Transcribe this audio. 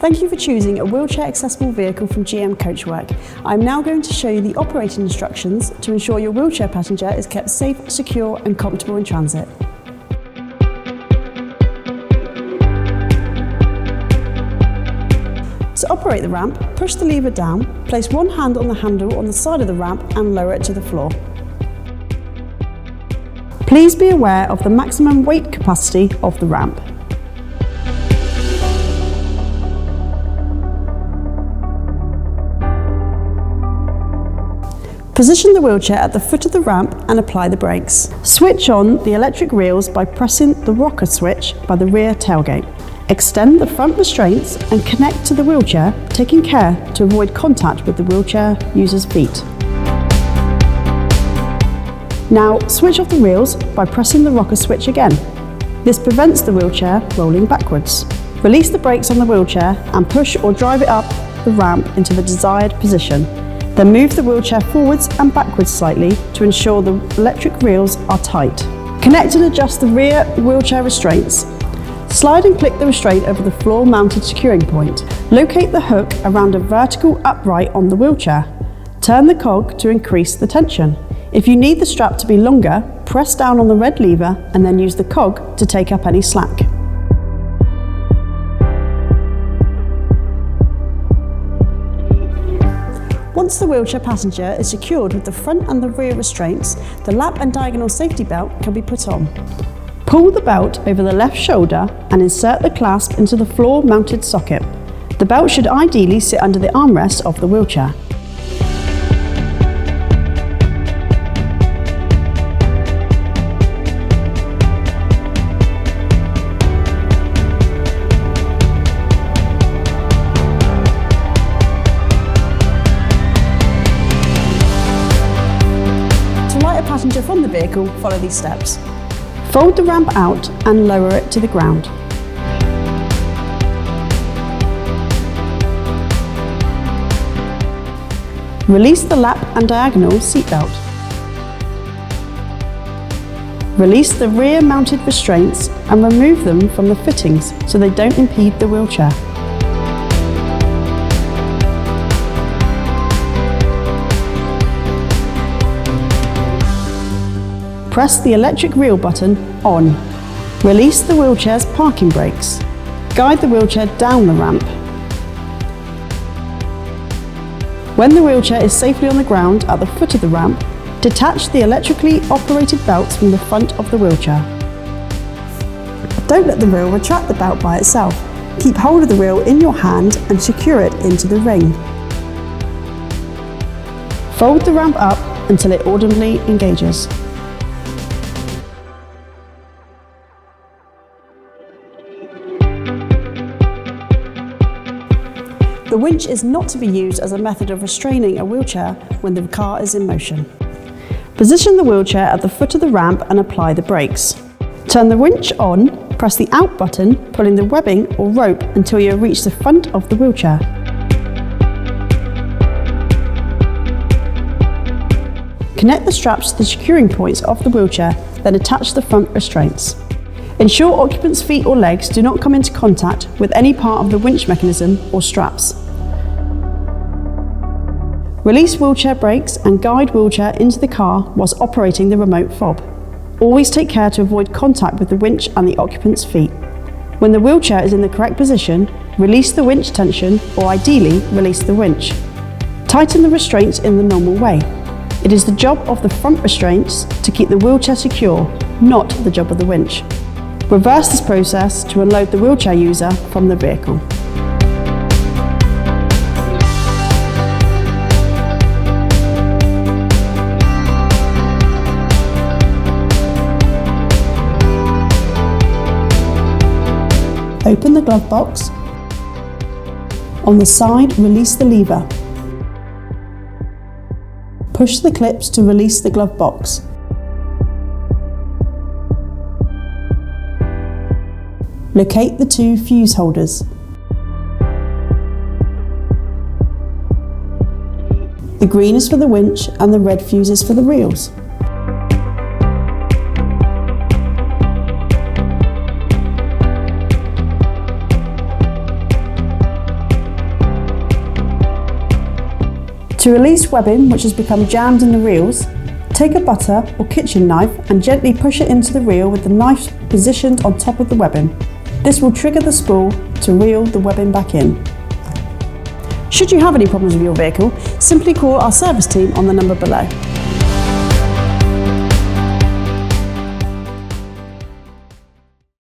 Thank you for choosing a wheelchair accessible vehicle from GM Coachwork. I'm now going to show you the operating instructions to ensure your wheelchair passenger is kept safe, secure and comfortable in transit. To operate the ramp, push the lever down, place one hand on the handle on the side of the ramp and lower it to the floor. Please be aware of the maximum weight capacity of the ramp. Position the wheelchair at the foot of the ramp and apply the brakes. Switch on the electric reels by pressing the rocker switch by the rear tailgate. Extend the front restraints and connect to the wheelchair, taking care to avoid contact with the wheelchair user's feet. Now switch off the reels by pressing the rocker switch again. This prevents the wheelchair rolling backwards. Release the brakes on the wheelchair and push or drive it up the ramp into the desired position. Then move the wheelchair forwards and backwards slightly to ensure the electric reels are tight. Connect and adjust the rear wheelchair restraints. Slide and click the restraint over the floor-mounted securing point. Locate the hook around a vertical upright on the wheelchair. Turn the cog to increase the tension. If you need the strap to be longer, press down on the red lever and then use the cog to take up any slack. Once the wheelchair passenger is secured with the front and the rear restraints, the lap and diagonal safety belt can be put on. Pull the belt over the left shoulder and insert the clasp into the floor-mounted socket. The belt should ideally sit under the armrest of the wheelchair. Passenger from the vehicle, follow these steps. Fold the ramp out and lower it to the ground. Release the lap and diagonal seatbelt. Release the rear mounted restraints and remove them from the fittings so they don't impede the wheelchair. Press the electric reel button on. Release the wheelchair's parking brakes. Guide the wheelchair down the ramp. When the wheelchair is safely on the ground at the foot of the ramp, detach the electrically operated belts from the front of the wheelchair. Don't let the reel retract the belt by itself. Keep hold of the reel in your hand and secure it into the ring. Fold the ramp up until it audibly engages. The winch is not to be used as a method of restraining a wheelchair when the car is in motion. Position the wheelchair at the foot of the ramp and apply the brakes. Turn the winch on, press the out button, pulling the webbing or rope until you reach the front of the wheelchair. Connect the straps to the securing points of the wheelchair, then attach the front restraints. Ensure occupants' feet or legs do not come into contact with any part of the winch mechanism or straps. Release wheelchair brakes and guide wheelchair into the car whilst operating the remote fob. Always take care to avoid contact with the winch and the occupant's feet. When the wheelchair is in the correct position, release the winch tension or ideally release the winch. Tighten the restraints in the normal way. It is the job of the front restraints to keep the wheelchair secure, not the job of the winch. Reverse this process to unload the wheelchair user from the vehicle. Open the glove box. On the side, release the lever. Push the clips to release the glove box. Locate the two fuse holders. The green is for the winch and the red fuse is for the reels. To release webbing which has become jammed in the reels, take a butter or kitchen knife and gently push it into the reel with the knife positioned on top of the webbing. This will trigger the spool to reel the webbing back in. Should you have any problems with your vehicle, simply call our service team on the number below.